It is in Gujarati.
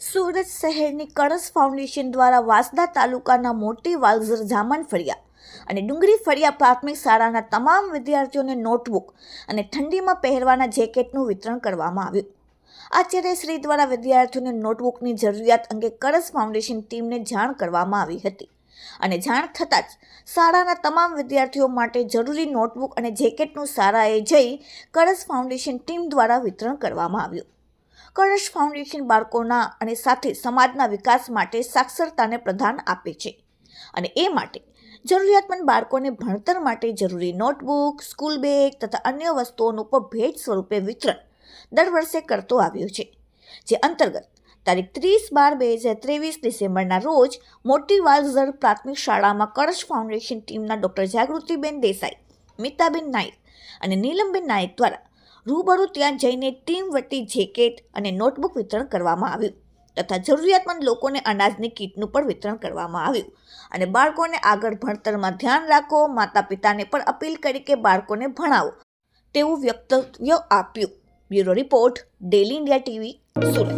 સુરત શહેરની કળશ ફાઉન્ડેશન દ્વારા વાંસદા તાલુકાના મોટી વાલઝર જામન ફળિયા અને ડુંગરી ફળિયા પ્રાથમિક શાળાના તમામ વિદ્યાર્થીઓને નોટબુક અને ઠંડીમાં પહેરવાના જેકેટનું વિતરણ કરવામાં આવ્યું. આચાર્યશ્રી દ્વારા વિદ્યાર્થીઓને નોટબુકની જરૂરિયાત અંગે કળશ ફાઉન્ડેશન ટીમને જાણ કરવામાં આવી હતી અને જાણ થતાં જ શાળાના તમામ વિદ્યાર્થીઓ માટે જરૂરી નોટબુક અને જેકેટનું શાળાએ જઈ કળશ ફાઉન્ડેશન ટીમ દ્વારા વિતરણ કરવામાં આવ્યું. કળશ ફાઉન્ડેશન બાળકોના અને સાથે સમાજના વિકાસ માટે સાક્ષરતાને પ્રાધાન આપે છે અને એ માટે જરૂરિયાતમંદ બાળકોને ભણતર માટે જરૂરી નોટબુક, સ્કૂલ બેગ તથા અન્ય વસ્તુઓનું પણ ભેટ સ્વરૂપે વિતરણ દર વર્ષે કરતો આવ્યો છે. જે અંતર્ગત તારીખ 30/12/2023 ડિસેમ્બરના રોજ મોટી વાલઝર પ્રાથમિક શાળામાં કળશ ફાઉન્ડેશન ટીમના ડૉક્ટર જાગૃતિબેન દેસાઈ, મિતાબેન નાયક અને નીલમબેન નાયક દ્વારા રૂબરૂ ત્યાં જઈને ટીમ વતી જેકેટ અને નોટબુક વિતરણ કરવામાં આવ્યું તથા જરૂરિયાતમંદ લોકોને અનાજની કીટનું પણ વિતરણ કરવામાં આવ્યું અને બાળકોને આગળ ભણતરમાં ધ્યાન રાખો, માતા પિતાને પણ અપીલ કરી કે બાળકોને ભણાવો તેવું વક્તવ્ય આપ્યું. Bureau report, daily India TV, Surat.